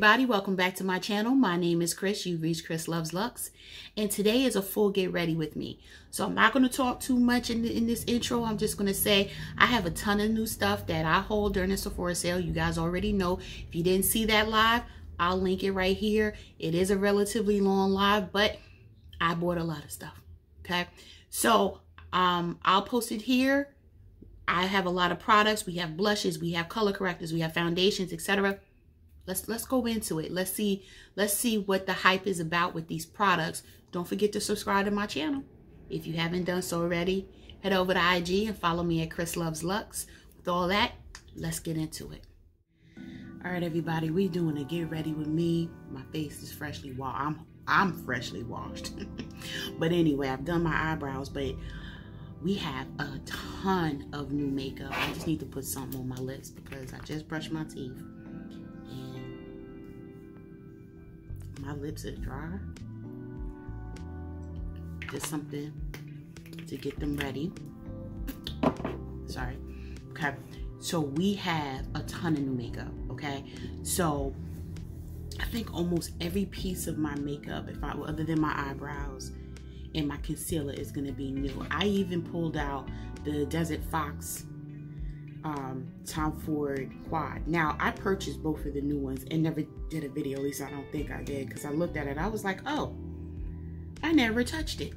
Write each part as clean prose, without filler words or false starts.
everybody, welcome back to my channel. My name is Chris. You've reached ChrisLuvsLux, and today is a full get ready with me. So I'm not going to talk too much in this intro. I'm just going to say I have a ton of new stuff that I hold during the Sephora sale. You guys already know. If you didn't see that live, I'll link it right here. It is a relatively long live, but I bought a lot of stuff. Okay, so I'll post it here. I have a lot of products. We have blushes, we have color correctors, we have foundations, etc. Let's go into it. Let's see what the hype is about with these products. Don't forget to subscribe to my channel if you haven't done so already. Head over to IG and follow me at ChrisLuvsLux. With all that, let's get into it. All right, everybody, we doing a get ready with me. My face is freshly washed. I'm freshly washed. But anyway, I've done my eyebrows, but we have a ton of new makeup. I just need to put something on my lips because I just brushed my teeth. My lips are dry. Just something to get them ready. Sorry. Okay. So we have a ton of new makeup. Okay. So I think almost every piece of my makeup, other than my eyebrows and my concealer, is going to be new. I even pulled out the Desert Fox Tom Ford quad. Now, I purchased both of the new ones and never did a video. At least I don't think I did, because I looked at it. I was like, oh, I never touched it.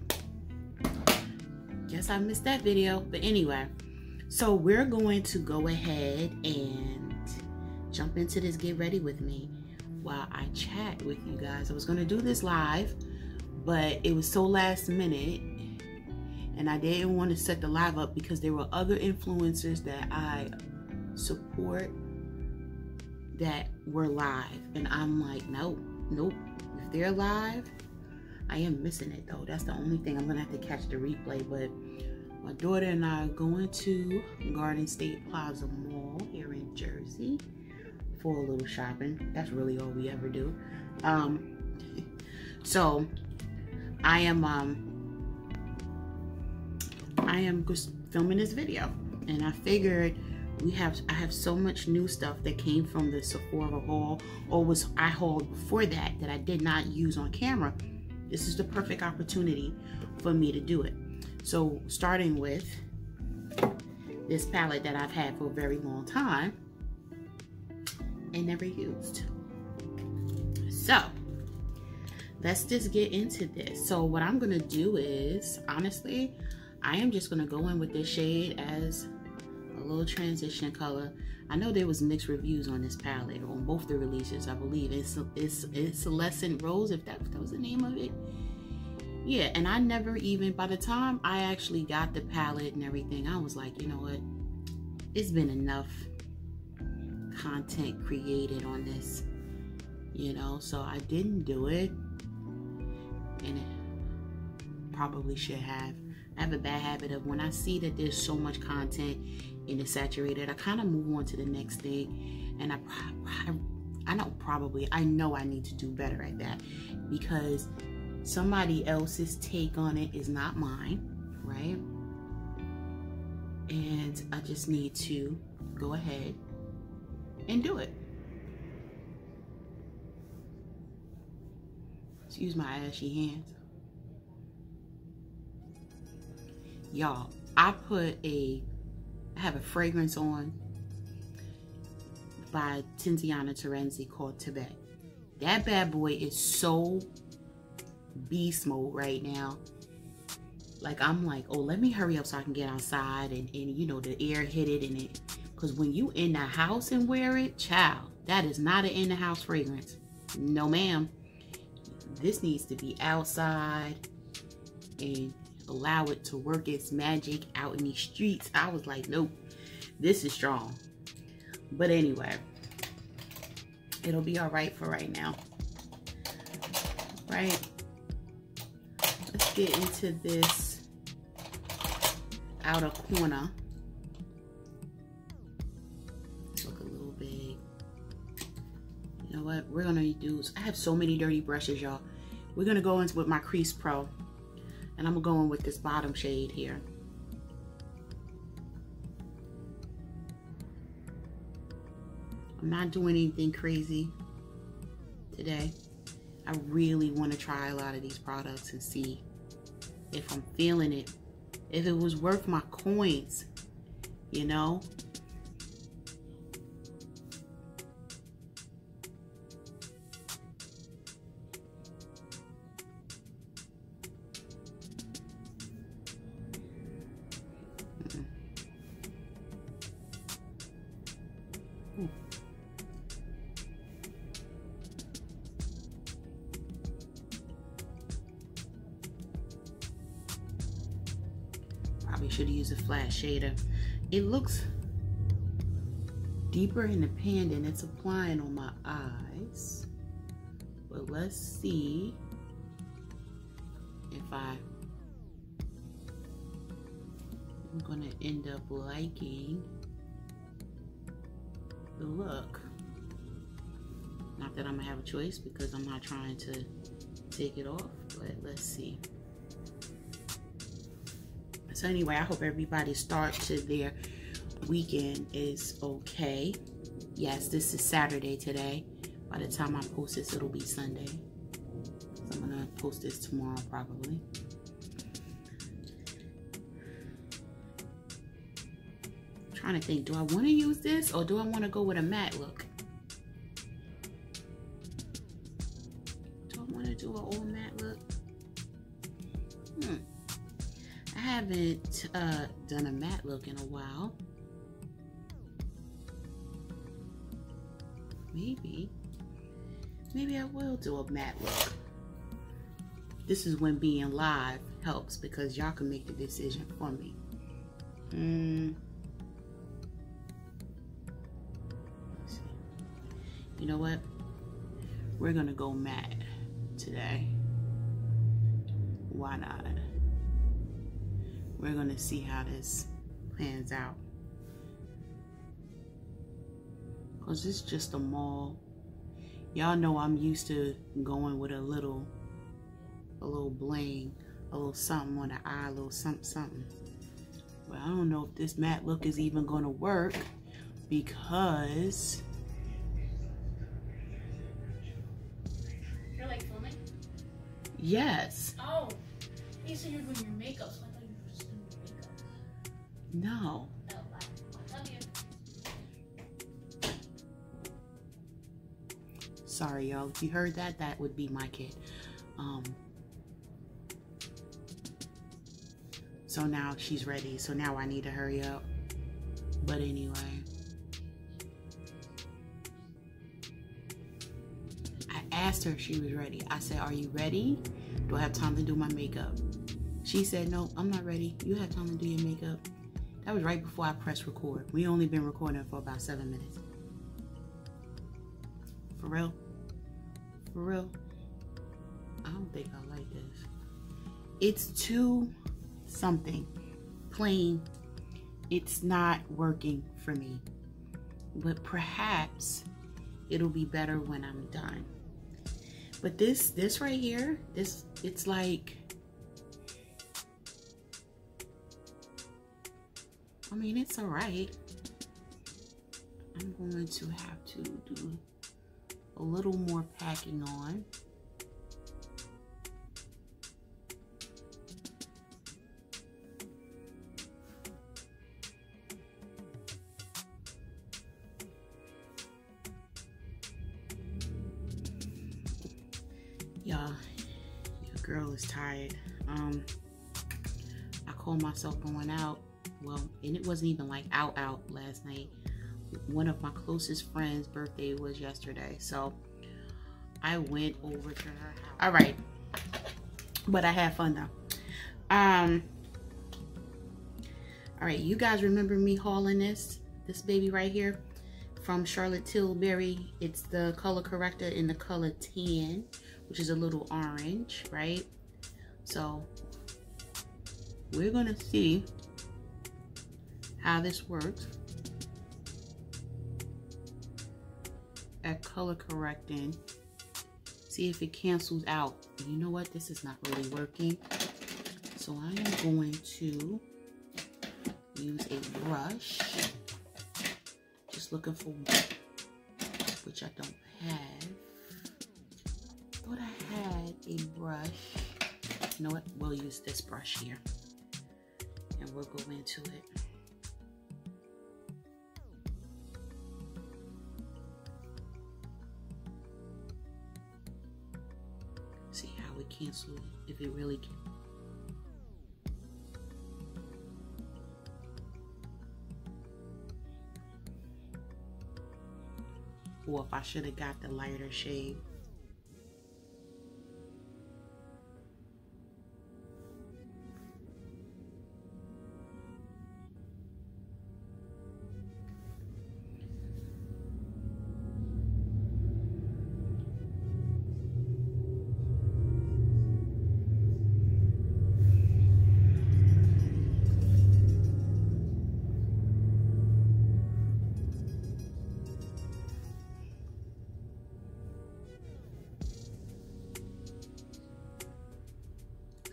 Guess I missed that video. But anyway, so we're going to go ahead and jump into this get ready with me while I chat with you guys. I was going to do this live, but it was so last minute, and I didn't want to set the live up because there were other influencers that I support that were live, and I'm like, nope. If they're live, I am missing it though. That's the only thing. I'm gonna have to catch the replay. But my daughter and I are going to Garden State Plaza Mall here in Jersey for a little shopping. That's really all we ever do. So I am just filming this video, and I figured I have so much new stuff that came from the Sephora haul, or I hauled before that I did not use on camera. This is the perfect opportunity for me to do it. So starting with this palette that I've had for a very long time and never used. So let's just get into this. So what I'm gonna do is, honestly, I am just gonna go in with this shade as a little transition color. I know there was mixed reviews on this palette on both the releases. I believe it's Celescent Rose, if that was the name of it. Yeah, and I never even, by the time I actually got the palette and everything, I was like, you know what? It's been enough content created on this, you know, so I didn't do it, and it probably should have. I have a bad habit of, when I see that there's so much content and it's saturated, I kind of move on to the next thing. And I know I need to do better at that, because somebody else's take on it is not mine, right? And I just need to go ahead and do it. Excuse my ashy hands. Y'all, I have a fragrance on by Tiziana Terenzi called Tibet. That bad boy is so beast mode right now. Like, I'm like, oh, let me hurry up so I can get outside and you know, the air hit it, and it, because when you in the house and wear it, child, that is not an in the house fragrance. No ma'am. This needs to be outside and allow it to work its magic out in these streets. I was like, nope, this is strong. But anyway, it'll be all right for right now. Right? Let's get into this outer corner. Look a little big. You know what we're gonna do is, I have so many dirty brushes, y'all. We're gonna go in with my Crease Pro, and I'm going with this bottom shade here. I'm not doing anything crazy. today. I really want to try a lot of these products and see if I'm feeling it, if it was worth my coins, you know. Probably should have used a flat shader. It looks deeper in the pan than it's applying on my eyes. But let's see if I'm gonna end up liking the look. Not that I'm gonna have a choice because I'm not trying to take it off, but let's see. So anyway, I hope everybody's start to their weekend is okay. Yes, this is Saturday today. By the time I post this, it'll be Sunday. So I'm gonna post this tomorrow probably. I'm trying to think, do I want to use this or do I want to go with a matte look? Do I want to do an all matte look? I haven't done a matte look in a while. Maybe I will do a matte look. This is when being live helps because y'all can make the decision for me. Let's see. You know what? We're gonna go matte today. Why not? We're gonna see how this plans out. Cause it's just a mall. Y'all know I'm used to going with a little bling, a little something on the eye, a little something. But I don't know if this matte look is even gonna work because you're like filming? Yes. Oh, you said you were doing your makeup, so I thought you were just doing your makeup. No. Oh, wow. Love you. Sorry, y'all. If you heard that, that would be my kid. So now she's ready. So now I need to hurry up. But anyway. I asked her if she was ready. I said, are you ready? Do I have time to do my makeup? She said, no, I'm not ready. You have time to do your makeup. That was right before I pressed record. We only been recording for about 7 minutes. For real? For real? I don't think I like this. It's too something. Plain. It's not working for me. But perhaps it'll be better when I'm done. But this right here, it's like, I mean, it's all right. I'm going to have to do a little more packing on. Y'all, your girl is tired. I called myself going out. Well, and it wasn't even like out last night. One of my closest friends' birthday was yesterday, so I went over to her house. All right, but I had fun though. All right, you guys remember me hauling this baby right here from Charlotte Tilbury. It's the color corrector in the color tan, which is a little orange, right? So we're gonna see how this works at color correcting. See if it cancels out. You know what? This is not really working. So I am going to use a brush. Just looking for which I don't have. thought I had a brush. You know what? We'll use this brush here. And we'll go into it. See how we cancel it, if it really can. Or if I should have got the lighter shade.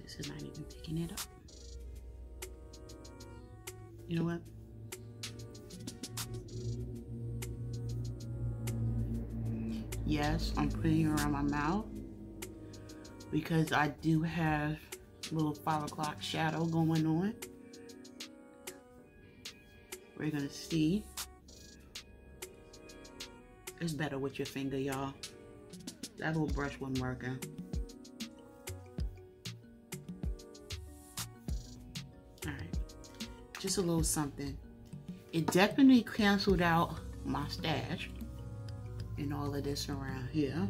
This is not even picking it up. You know what? Yes, I'm putting it around my mouth because I do have a little 5 o'clock shadow going on. We're gonna see. It's better with your finger, y'all. That little brush wasn't working. Alright, just a little something. It definitely canceled out my stash and all of this around here.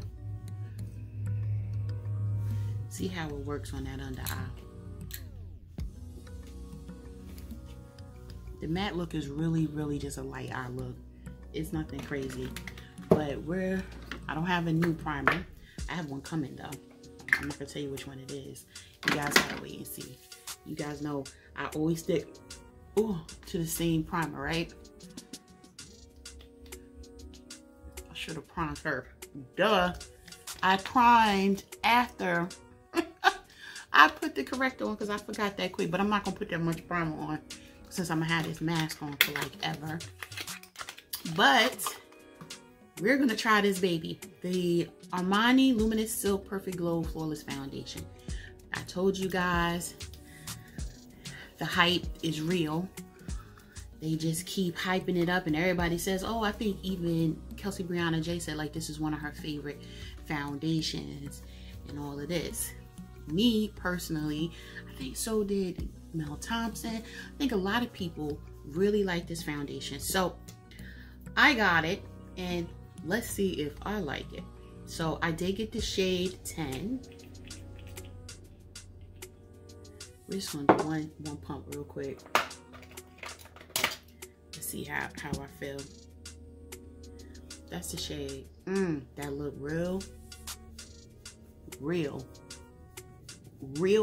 See how it works on that under eye. The matte look is really just a light eye look. It's nothing crazy, but I don't have a new primer. I have one coming though. I'm not gonna tell you which one it is. You guys gotta wait and see. You guys know I always stick to the same primer, right? I should have primed her. Duh. I primed after I put the corrector on because I forgot that quick, but I'm not gonna put that much primer on since I'm gonna have this mask on for like ever. But we're gonna try this baby, the Armani Luminous Silk Perfect Glow Flawless Foundation. I told you guys the hype is real. They just keep hyping it up and everybody says, oh, I think even Kelsey Brianna J said like this is one of her favorite foundations and all of this. Me personally, I think so did Mel Thompson. I think a lot of people really like this foundation. So I got it and let's see if I like it. So I did get the shade 10. We're just gonna do one pump real quick. Let's see how I feel. That's the shade. That look real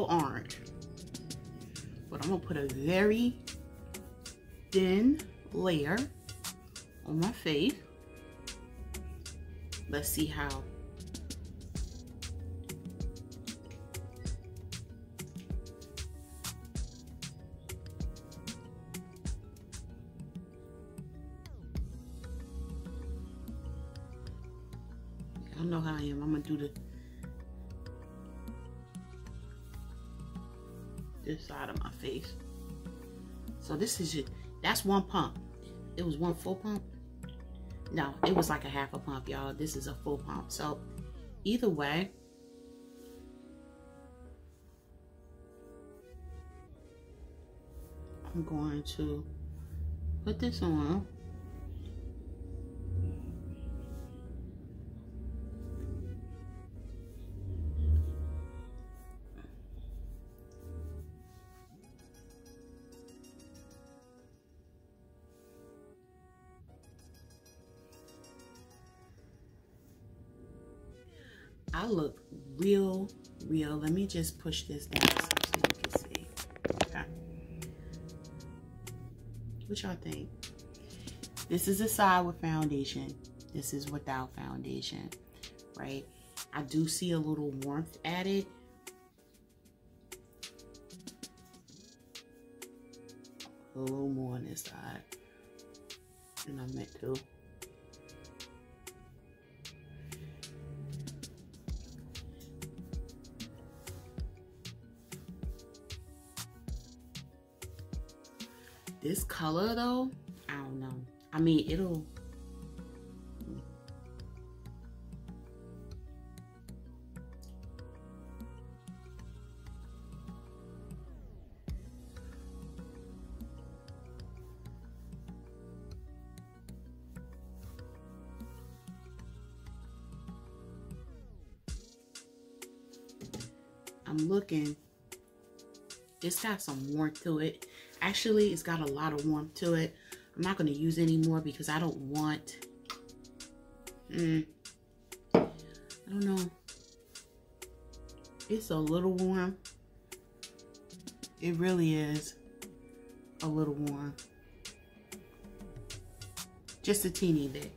orange. But I'm gonna put a very thin layer on my face. Let's see how. I know how I am. I'm gonna do this side of my face. So this is that's one pump. It was one full pump. No, it was like a half a pump, y'all. This is a full pump. So either way, I'm going to put this on. I look real. Let me just push this down so you can see. Okay. What y'all think? This is a side with foundation. This is without foundation, right? I do see a little warmth added. A little more on this side than I meant to. this color though, I don't know. I mean, it'll... I'm looking. It's got some warmth to it. Actually, it's got a lot of warmth to it. I'm not going to use any more because I don't want... I don't know. It's a little warm. It really is a little warm. Just a teeny bit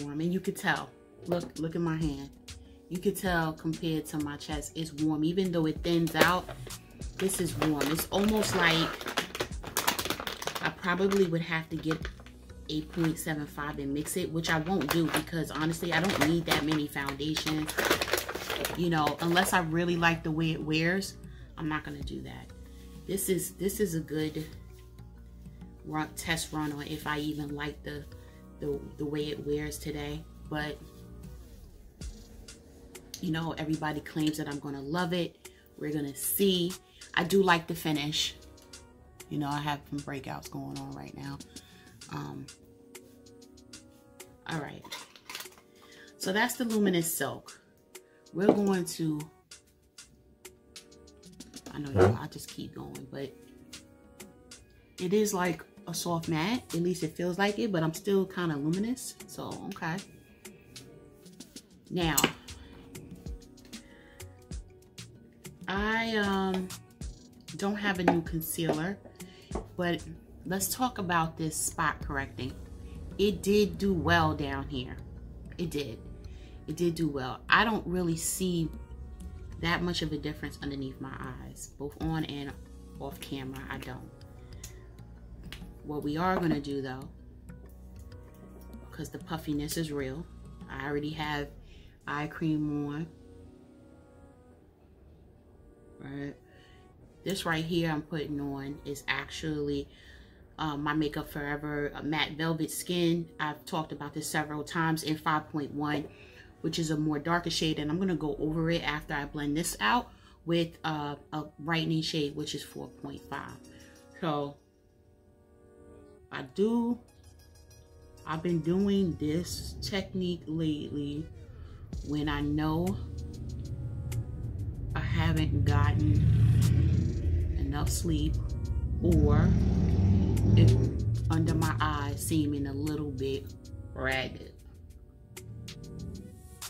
warm. And you could tell. Look at my hand. You could tell compared to my chest, it's warm. Even though it thins out, this is warm. It's almost like I probably would have to get 8.75 and mix it, which I won't do because honestly, I don't need that many foundations. You know, unless I really like the way it wears, I'm not gonna do that. This is a good test run on if I even like the way it wears today. But you know, everybody claims that I'm gonna love it. We're gonna see. I do like the finish. You know, I have some breakouts going on right now. All right. So that's the luminous silk. We're going to, I know y'all, I just keep going, but it is like a soft matte. At least it feels like it, but I'm still kind of luminous. So, okay. Now, I don't have a new concealer, but let's talk about this spot correcting. It did do well down here. It did do well. I don't really see that much of a difference underneath my eyes, both on and off camera. I don't. What we are gonna do though, because the puffiness is real, I already have eye cream on. Right, this right here I'm putting on is actually my Makeup Forever matte velvet skin. I've talked about this several times in 5.1, which is a more darker shade, and I'm gonna go over it after I blend this out with a brightening shade, which is 4.5. So I've been doing this technique lately when I know I haven't gotten enough sleep, or if under my eyes seeming a little bit ragged.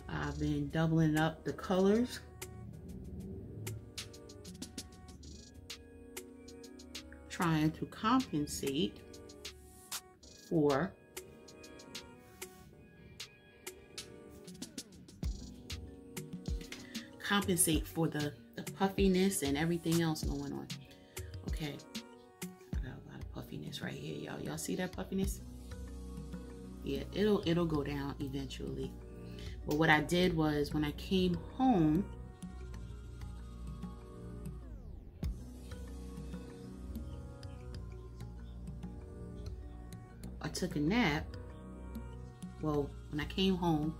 I've been doubling up the colors. Trying to compensate for the puffiness and everything else going on. Okay, I got a lot of puffiness right here, y'all. Y'all see that puffiness? Yeah, it'll go down eventually. But what I did was when I came home, I took a nap. Well, when I came home,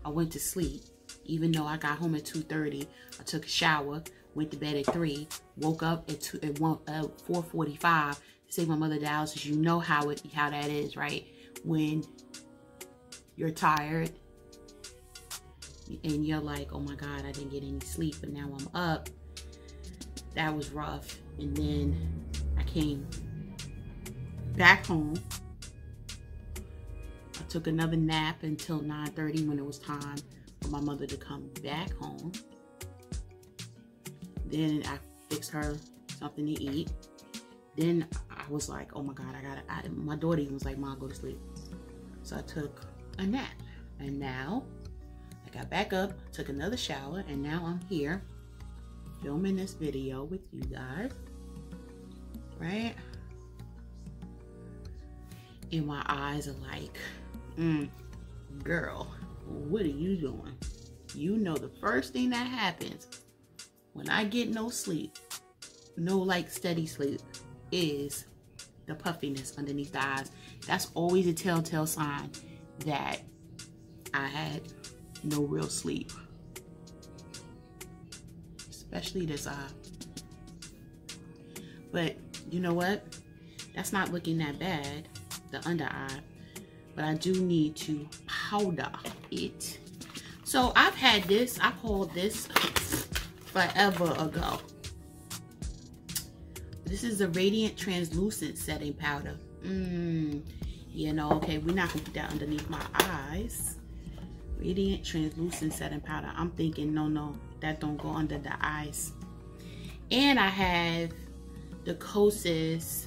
I went to sleep. Even though I got home at 2:30, I took a shower, went to bed at 3, woke up at 4:45 to save my mother dialysis. You know how that is, right? When you're tired and you're like, oh my God, I didn't get any sleep, but now I'm up. That was rough. And then I came back home. I took another nap until 9:30 when it was time for my mother to come back home. Then I fixed her something to eat. Then I was like, oh my God, my daughter even was like, Mom, go to sleep. So I took a nap. And now I got back up, took another shower, and now I'm here filming this video with you guys, right? And my eyes are like, girl, what are you doing? You know the first thing that happens when I get no sleep, no like steady sleep, is the puffiness underneath the eyes. That's always a telltale sign that I had no real sleep. Especially this eye. But you know what? That's not looking that bad, the under eye. But I do need to powder it. So I've had this, I called this forever ago. This is the Radiant Translucent Setting Powder. You know, okay, we're not gonna put that underneath my eyes. Radiant Translucent Setting Powder. I'm thinking, no, that don't go under the eyes. And I have the Kosas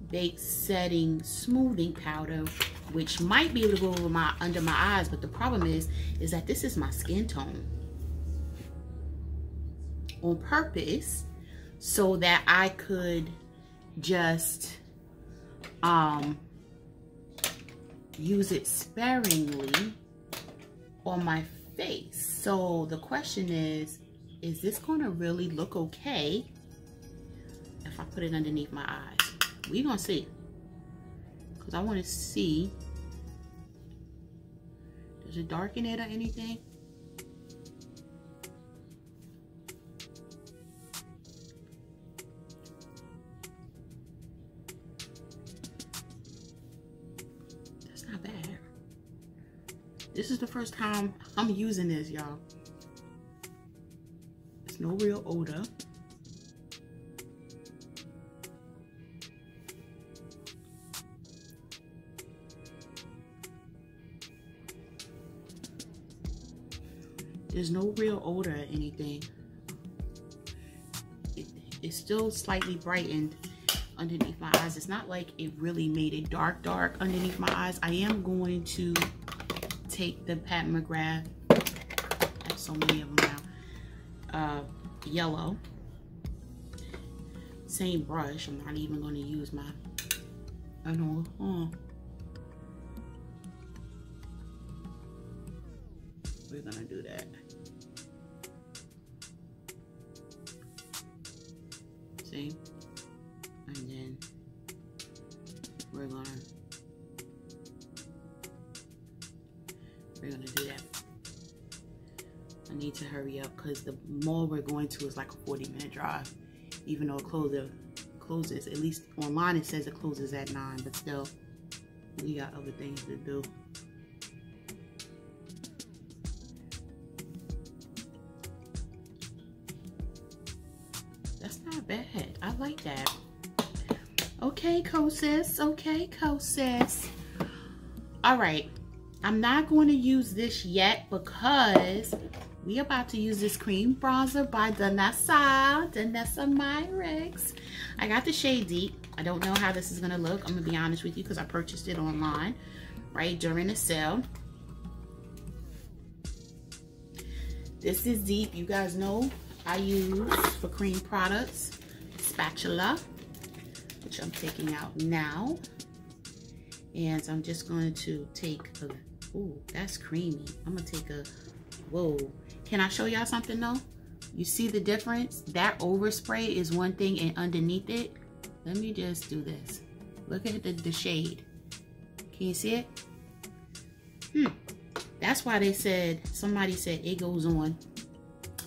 Baked Setting Smoothing Powder, which might be able to go over under my eyes, but the problem is that this is my skin tone. On purpose, so that I could just use it sparingly on my face. So the question is this gonna really look okay if I put it underneath my eyes? We gonna see, because I want to see, does it darken it or anything? That's not bad. This is the first time I'm using this, y'all. It's no real odor. There's no real odor or anything. It's still slightly brightened underneath my eyes. It's not like it really made it dark underneath my eyes. I am going to take the Pat McGrath, I have so many of them now, yellow. Same brush. I'm not even going to use my, I know, we're gonna do that. See? And then we're gonna do that. I need to hurry up because the mall we're going to is like a 40-minute drive. Even though it closes, at least online it says it closes at 9, but still, we got other things to do. That's not bad. I like that. Okay, Kosas. Okay, Kosas. All right. I'm not going to use this yet because we about to use this cream bronzer by Danessa Myricks. I got the shade Deep. I don't know how this is going to look. I'm going to be honest with you because I purchased it online right during the sale. This is Deep. You guys know I use for cream products spatula, which I'm taking out now. And I'm just going to take a, ooh, that's creamy. I'm gonna take a, whoa. Can I show y'all something though? You see the difference? That overspray is one thing, and underneath it, let me just do this. Look at the shade. Can you see it? That's why they said, somebody said it goes on.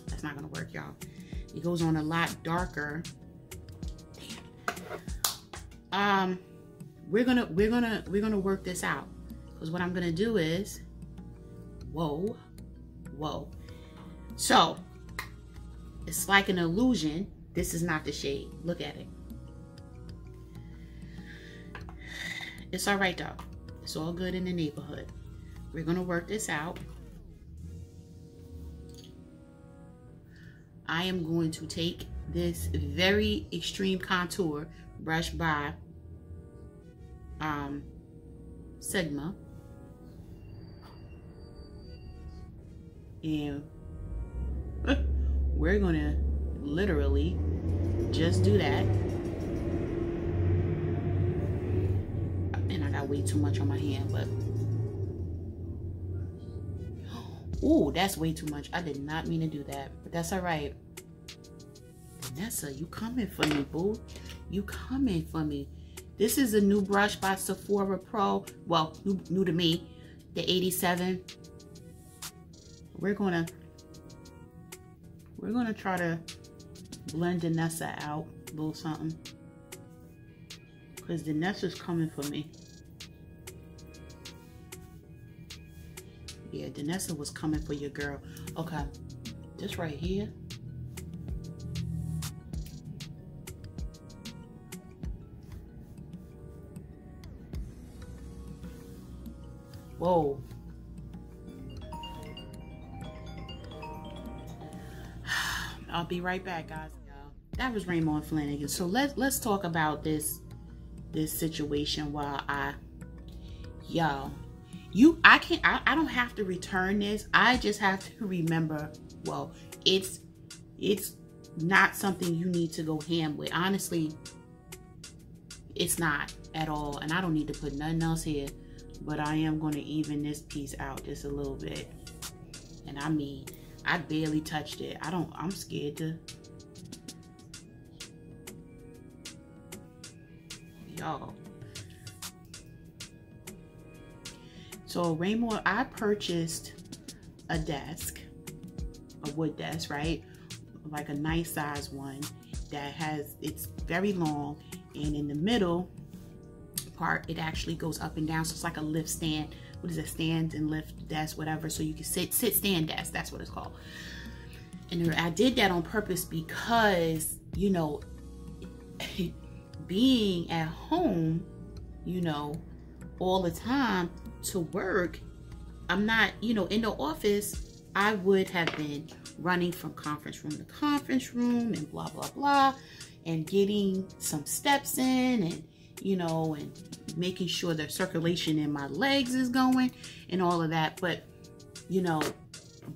That's not gonna work, y'all. It goes on a lot darker. Damn. We're gonna work this out, because what I'm gonna do is, whoa. So it's like an illusion. This is not the shade. Look at it. It's all right though. It's all good in the neighborhood. We're gonna work this out. I am going to take this very extreme contour brush by Sigma, and we're gonna literally just do that. And I got way too much on my hand, but ooh, that's way too much. I did not mean to do that, but that's all right. Danessa, you coming for me, boo. You coming for me. This is a new brush by Sephora Pro. Well, new to me. The 87. We're gonna try to blend Danessa out. A little something. Because Danessa's coming for me. Yeah, Danessa was coming for your girl. Okay. This right here. Whoa. I'll be right back, guys. That was Raymond Flanagan. So let's talk about this situation while I don't have to return this. I just have to remember, well, it's not something you need to go ham with. Honestly, it's not at all. And I don't need to put nothing else here. But I am going to even this piece out just a little bit. And I mean, I barely touched it. I'm scared to. Y'all. So Raymond, I purchased a desk, a wood desk, right? Like a nice size one that it's very long, and in the middle part, it actually goes up and down. So it's like a lift stand. What is it? Stand and lift desk, whatever. So you can sit stand desk. That's what it's called. And I did that on purpose because, you know, being at home, you know, all the time to work, I'm not, you know, in the office, I would have been running from conference room to conference room and blah, blah, blah, and getting some steps in and, you know, and making sure the circulation in my legs is going and all of that. But, you know,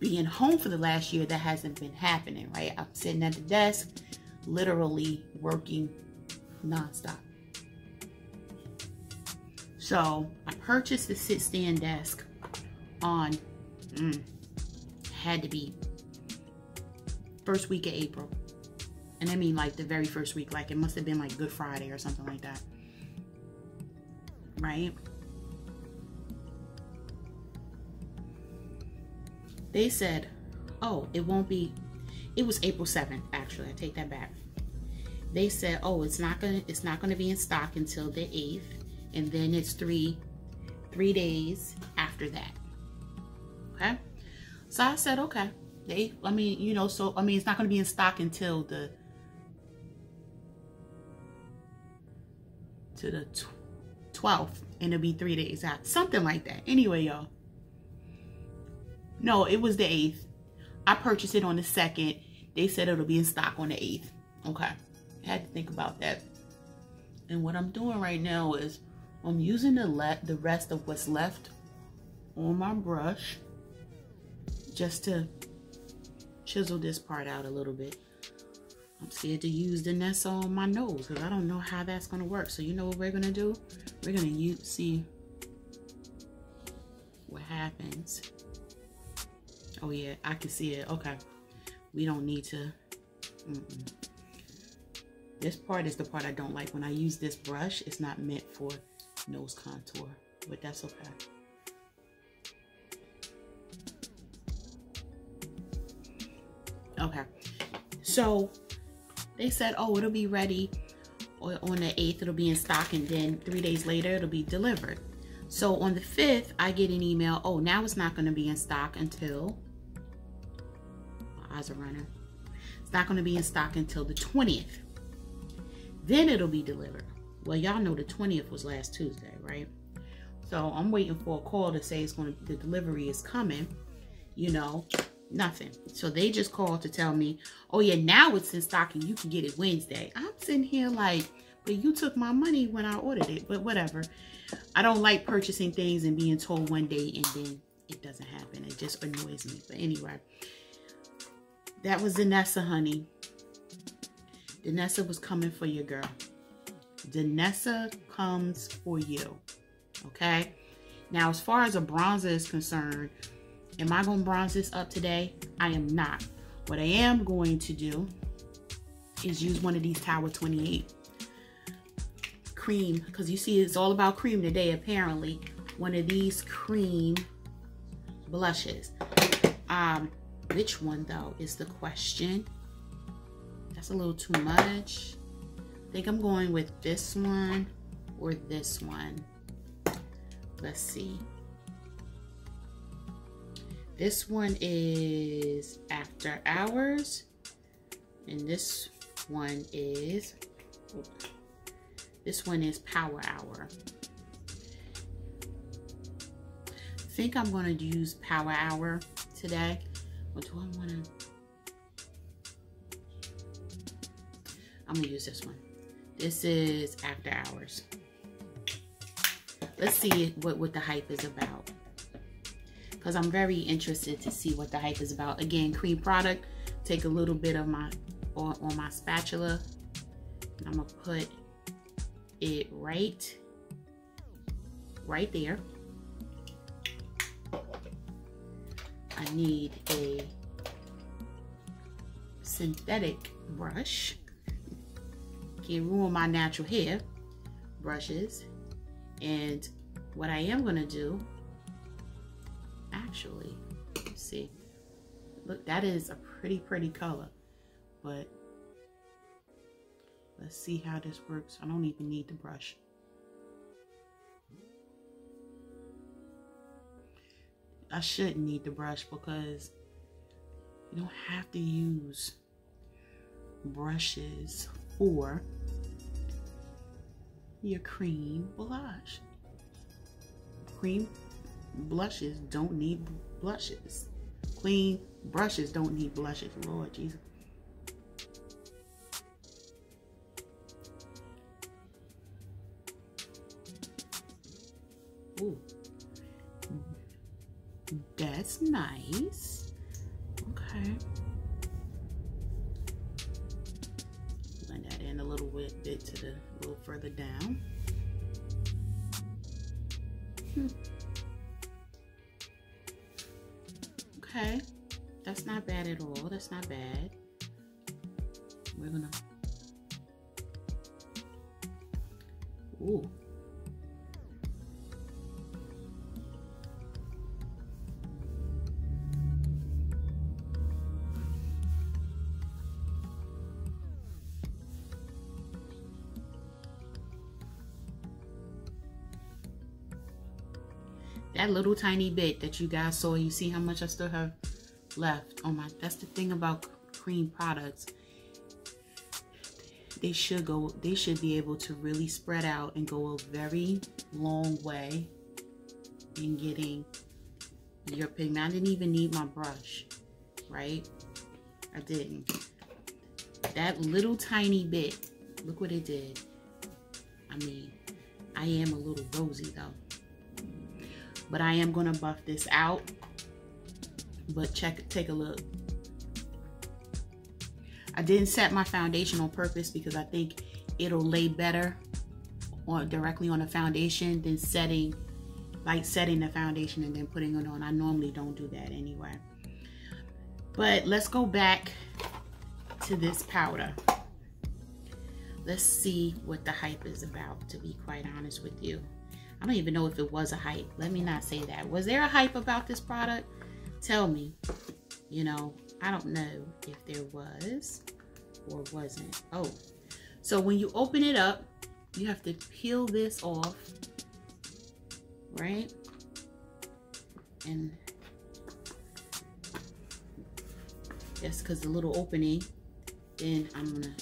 being home for the last year, that hasn't been happening, right? I'm sitting at the desk, literally working nonstop. So I purchased the sit stand desk on, had to be first week of April. And I mean like the very first week, like it must have been like Good Friday or something like that. Right? They said, oh, it won't be, it was April 7th, actually. I take that back. They said, oh, it's not gonna be in stock until the 8th, and then it's three days after that. Okay? So I said, okay. I mean, you know, so I mean, it's not gonna be in stock until the 12th, and it'll be 3 days out. Something like that. Anyway, y'all. No, it was the 8th. I purchased it on the 2nd. They said it'll be in stock on the 8th. Okay. I had to think about that. And what I'm doing right now is I'm using the rest of what's left on my brush just to chisel this part out a little bit. I'm scared to use Danessa on my nose because I don't know how that's going to work. So you know what we're going to do? We're going to see what happens. Oh yeah, I can see it. Okay. We don't need to. This part is the part I don't like. When I use this brush, it's not meant for nose contour, but that's okay. Okay. So they said, oh, it'll be ready on the 8th. It'll be in stock, and then 3 days later, it'll be delivered. So on the 5th, I get an email. Oh, now it's not going to be in stock until, my eyes are running. It's not going to be in stock until the 20th. Then it'll be delivered. Well, y'all know the 20th was last Tuesday, right? So I'm waiting for a call to say the delivery is coming. You know, nothing. So they just called to tell me, oh yeah, now it's in stock and you can get it Wednesday. I'm sitting here like, but you took my money when I ordered it. But whatever. I don't like purchasing things and being told one day and then it doesn't happen. It just annoys me. But anyway, that was Danessa, honey. Danessa was coming for your girl. Danessa comes for you. Okay? Now, as far as a bronzer is concerned, am I going to bronze this up today? I am not. What I am going to do is use one of these Tower 28 cream, because you see it's all about cream today apparently. One of these cream blushes. Which one though is the question. That's a little too much. I think I'm going with this one or this one. Let's see. This one is After Hours, and this one is Power Hour. I think I'm going to use Power Hour today. What do I want to? I'm going to use this one. This is After Hours. Let's see what the hype is about, because I'm very interested to see what the hype is about. Again, cream product. Take a little bit of my on my spatula, and I'm gonna put it right there. I need a synthetic brush. Can't ruin my natural hair brushes. And what I am gonna do, actually, let's see. Look, that is a pretty color, but let's see how this works. I don't even need the brush. I shouldn't need the brush because you don't have to use brushes for your cream blush. Cream blushes don't need blushes. Clean brushes don't need blushes. Lord Jesus. Ooh. That's nice. Okay. Blend that in a little bit to the little further down. Okay, that's not bad at all. That's not bad. We're gonna. Ooh. That little tiny bit that you guys saw, you see how much I still have left on my, that's the thing about cream products. They should be able to really spread out and go a very long way in getting your pigment. I didn't even need my brush, right? I didn't. That little tiny bit, look what it did. I mean, I am a little rosy though. But I am gonna buff this out. But take a look. I didn't set my foundation on purpose because I think it'll lay better directly on the foundation than setting the foundation and then putting it on. I normally don't do that anyway. But let's go back to this powder. Let's see what the hype is about, to be quite honest with you. I don't even know if it was a hype. Let me not say that. Was there a hype about this product? Tell me. You know, I don't know if there was or wasn't. Oh, so when you open it up, you have to peel this off, right? And just because the little opening, then I'm gonna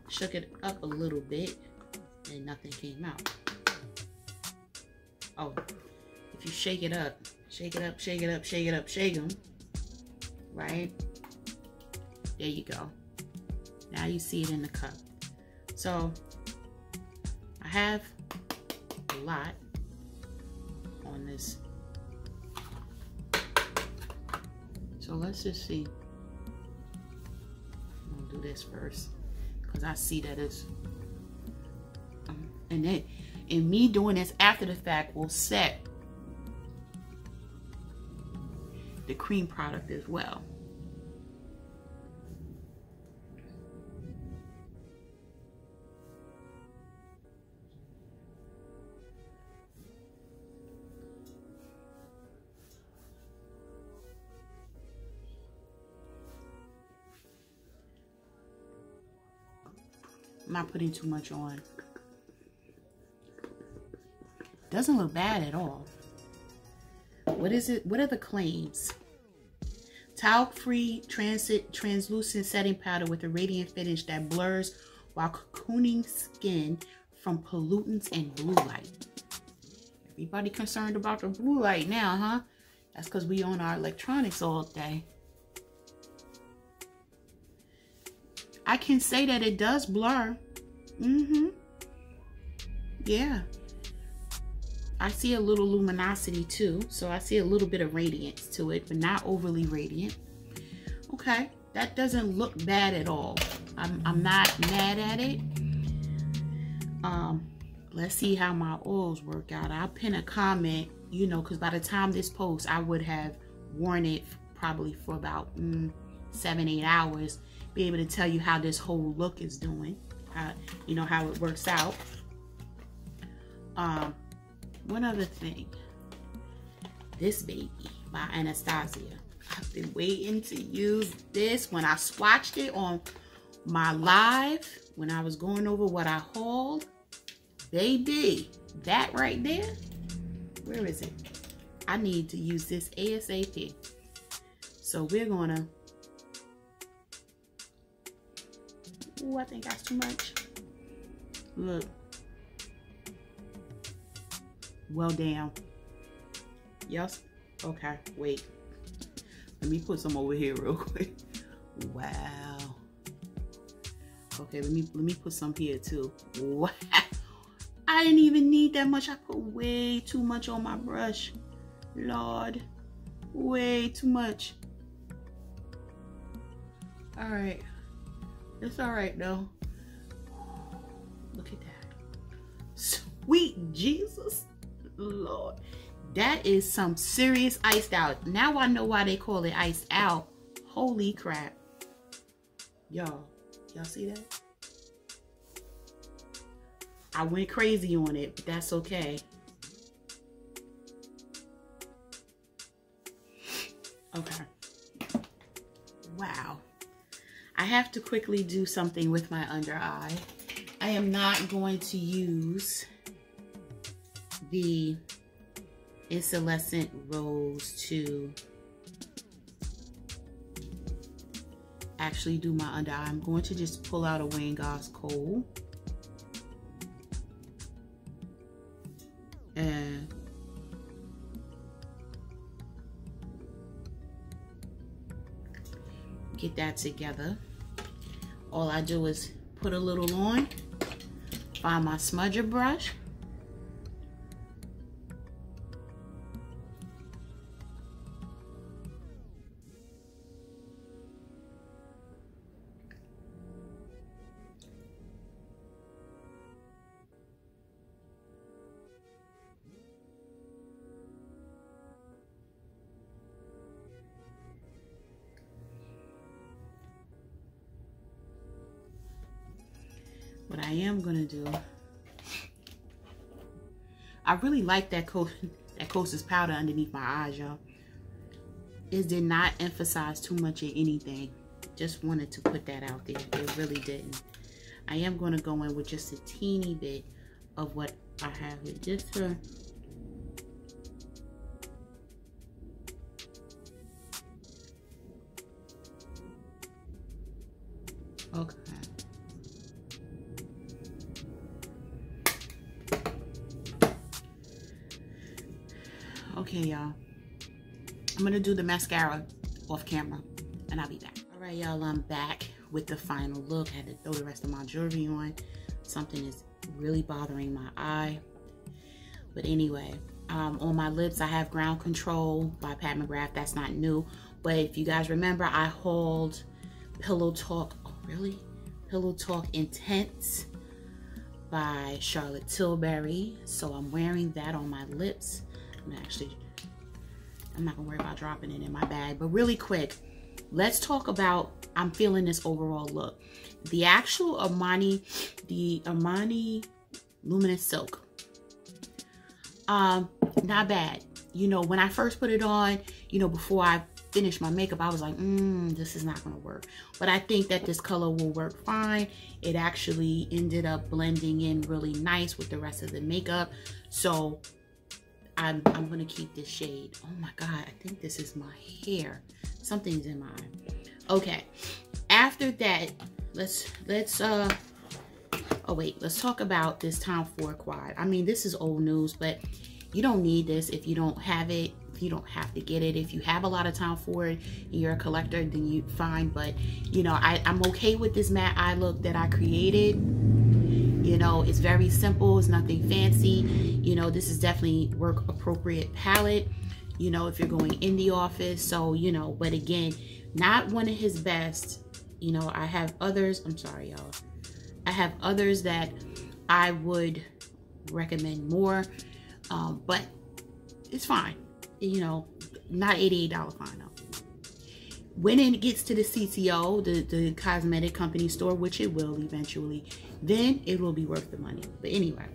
shook it up a little bit and nothing came out. Oh, if you shake it up, shake it up, shake it up, shake it up, shake them, right? There you go. Now you see it in the cup. So I have a lot on this. So let's just see. I'm gonna do this first because I see that it's, and then, and me doing this after the fact will set the cream product as well. I'm not putting too much on. Doesn't look bad at all. What is it? What are the claims? Talc-free translucent setting powder with a radiant finish that blurs while cocooning skin from pollutants and blue light. Everybody concerned about the blue light now, huh? That's because we on our electronics all day. I can say that it does blur. Yeah. I see a little luminosity too, so I see a little bit of radiance to it, but not overly radiant. Okay, that doesn't look bad at all. I'm not mad at it. Let's see how my oils work out. I'll pin a comment, you know, because by the time this posts, I would have worn it probably for about 7-8 hours. Be able to tell you how this whole look is doing, you know, how it works out. One other thing, this baby by Anastasia. I've been waiting to use this. When I swatched it on my live, when I was going over what I hauled, baby, that right there, where is it? I need to use this ASAP. So we're gonna, ooh, I think that's too much. Look. Well, damn. Yes. Okay, wait. Let me put some over here real quick. Wow. Okay, let me put some here too. Wow. I didn't even need that much. I put way too much on my brush. Lord. Way too much. All right. It's all right though. Look at that. Sweet Jesus. Lord. That is some serious iced out. Now I know why they call it iced out. Holy crap. Y'all see that? I went crazy on it, but that's okay. Okay. Wow. I have to quickly do something with my under eye. I am not going to use the Incandescent Rose to actually do my under eye. I'm going to just pull out a Wayne Goss Kohl and get that together. All I do is put a little on, find my smudger brush, what I am gonna do, I really like that Kosas powder underneath my eyes, y'all. It did not emphasize too much in anything. Just wanted to put that out there. It really didn't. I am gonna go in with just a teeny bit of what I have here, just to okay. Okay, y'all. I'm gonna do the mascara off camera and I'll be back. All right, y'all, I'm back with the final look. I had to throw the rest of my jewelry on. Something is really bothering my eye. But anyway, on my lips, I have Ground Control by Pat McGrath. That's not new. But if you guys remember, I hauled Pillow Talk. Oh, really? Pillow Talk Intense by Charlotte Tilbury. So I'm wearing that on my lips. I'm not gonna worry about dropping it in my bag, but really quick, let's talk about, I'm feeling this overall look. The actual Armani, the Armani Luminous Silk, not bad. You know, when I first put it on, you know, before I finished my makeup, I was like, this is not gonna work. But I think that this color will work fine. It actually ended up blending in really nice with the rest of the makeup. So I'm gonna keep this shade. Oh my God, I think this is my hair. Something's in my eye. Okay, after that, let's talk about this Tom Ford quad. I mean, this is old news, but you don't need this if you don't have it. You don't have to get it. If you have a lot of Tom Ford and you're a collector, then you fine. But you know, I'm okay with this matte eye look that I created. You know, it's very simple. It's nothing fancy. You know, this is definitely work appropriate palette. You know, if you're going in the office. So, you know, but again, not one of his best. You know, I have others. I'm sorry, y'all. I have others that I would recommend more. But it's fine. You know, not $88 fine though. When it gets to the CCO, the cosmetic company store, which it will eventually, then it will be worth the money. But anyway,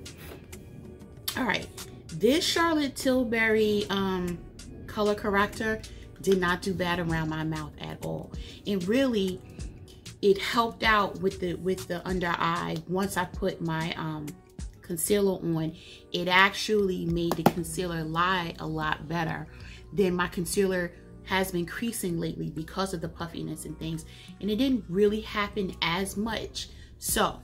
all right, this Charlotte Tilbury color corrector did not do bad around my mouth at all. And really, it helped out with the under eye. Once I put my concealer on, it actually made the concealer lie a lot better. Then my concealer has been creasing lately because of the puffiness and things, and it didn't really happen as much. So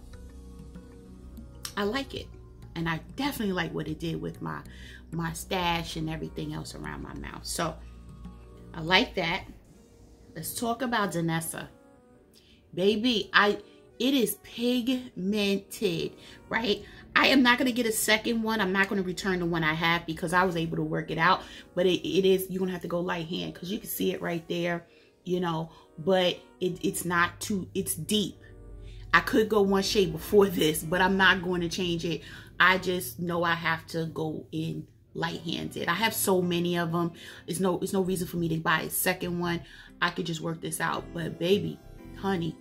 I like it, and I definitely like what it did with my stash and everything else around my mouth. So I like that. Let's talk about Danessa. Baby, it is pigmented, right? I am not going to get a second one. I'm not going to return the one I have because I was able to work it out. But it is, you're going to have to go light hand because you can see it right there, you know. But it's not too, it's deep. I could go one shade before this, but I'm not going to change it. I just know I have to go in light-handed. I have so many of them. It's no reason for me to buy a second one. I could just work this out. But baby, honey,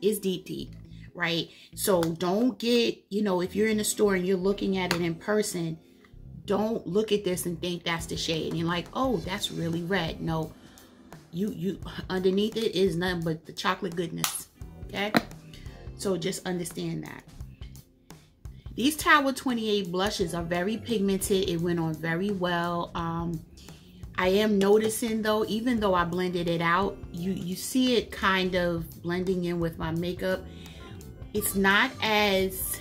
it's deep, right? So don't get, you know, if you're in the store and you're looking at it in person, don't look at this and think that's the shade. And you're like, oh, that's really red. No, you underneath it is nothing but the chocolate goodness, okay? So just understand that. These Tower 28 blushes are very pigmented. It went on very well. I am noticing though, even though I blended it out, you see it kind of blending in with my makeup. It's not as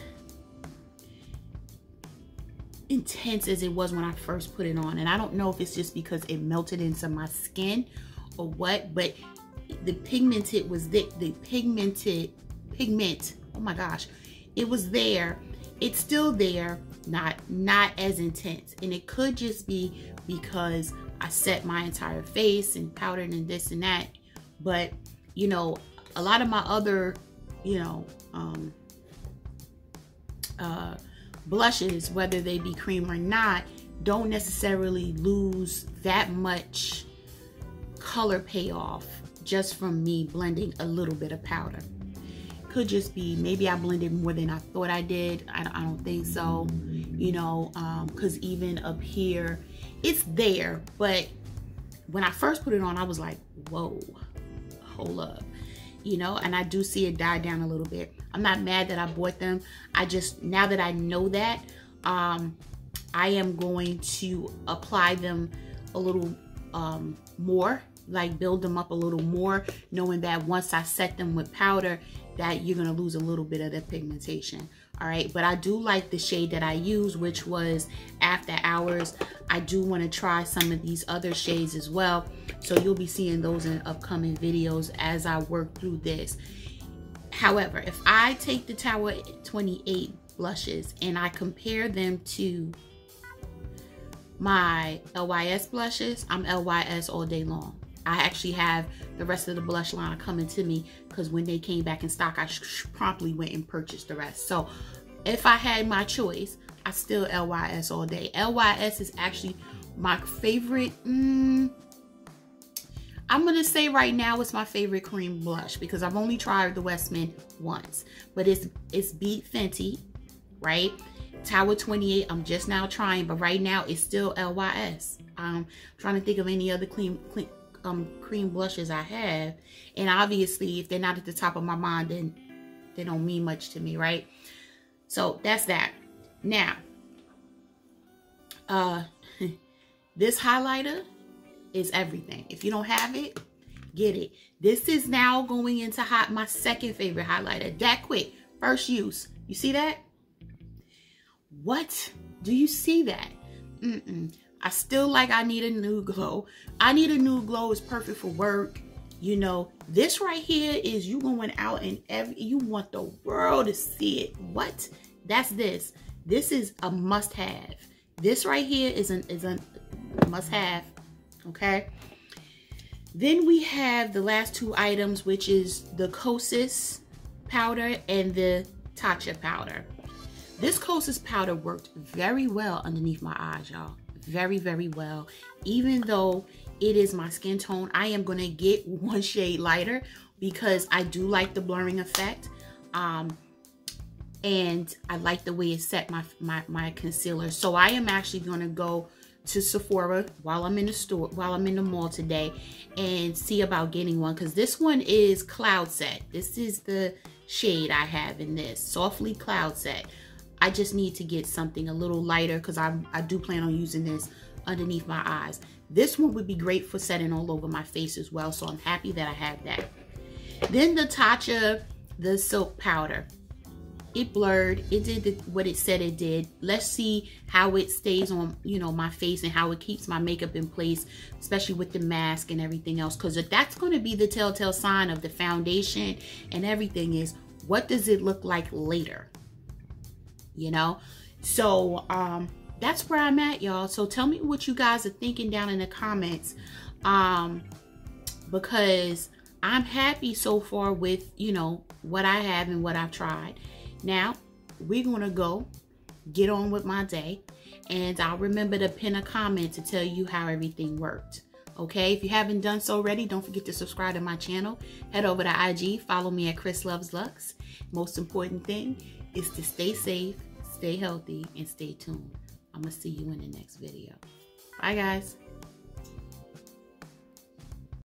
intense as it was when I first put it on. And I don't know if it's just because it melted into my skin or what, but the pigmented was the pigment, oh my gosh, it was there. It's still there, not as intense. And it could just be because I set my entire face and powdered and this and that. But, you know, a lot of my other, you know, blushes, whether they be cream or not, don't necessarily lose that much color payoff just from me blending a little bit of powder. Could just be maybe I blended more than I thought I did. I don't think so, you know, because even up here it's there, but when I first put it on I was like, whoa, hold up, you know. And I do see it die down a little bit. I'm not mad that I bought them. I just, now that I know that, I am going to apply them a little more, like build them up a little more, knowing that once I set them with powder that you're gonna lose a little bit of the pigmentation. All right, but I do like the shade that I used, which was After Hours. I do want to try some of these other shades as well, so you'll be seeing those in upcoming videos as I work through this. However, if I take the Tower 28 blushes and I compare them to my LYS blushes, I'm LYS all day long. I actually have the rest of the blush line coming to me because when they came back in stock, I promptly went and purchased the rest. So if I had my choice, I still LYS all day. LYS is actually my favorite. I'm gonna say right now it's my favorite cream blush because I've only tried the Westman once, but it's beat Fenty, right? Tower 28 I'm just now trying, but right now it's still LYS. I'm trying to think of any other cream blushes I have. And obviously, if they're not at the top of my mind, then they don't mean much to me, right? So that's that. Now, this highlighter is everything. If you don't have it, get it. This is now going into my second favorite highlighter. That quick, first use. You see that? What? Do you see that? I still like I need a new glow. I need a new glow is perfect for work. You know, this right here is you going out and you want the world to see it. What? That's this. This is a must-have. This right here is a must-have. Okay. Then we have the last two items, which is the Kosas powder and the Tacha powder. This Kosas powder worked very well underneath my eyes, y'all. Very, very well. Even though it is my skin tone, I am going to get one shade lighter because I do like the blurring effect. And I like the way it set my concealer. So I am actually going to go to Sephora while I'm in the store, while I'm in the mall today, and see about getting one, because this one is Cloud Set. This is the shade I have in this, Softly Cloud Set. I just need to get something a little lighter because I do plan on using this underneath my eyes. This one would be great for setting all over my face as well, so I'm happy that I have that. Then the Tacha, the silk powder. It blurred. It did what it said it did. Let's see how it stays on, you know, my face and how it keeps my makeup in place, especially with the mask and everything else. Because that's going to be the telltale sign of the foundation and everything is, what does it look like later? You know? So, that's where I'm at, y'all. So tell me what you guys are thinking down in the comments. Because I'm happy so far with, you know, what I have and what I've tried. Now, we're going to go get on with my day, and I'll remember to pin a comment to tell you how everything worked. Okay, if you haven't done so already, don't forget to subscribe to my channel. Head over to IG, follow me at ChrisLuvsLux. Most important thing is to stay safe, stay healthy, and stay tuned. I'm going to see you in the next video. Bye, guys.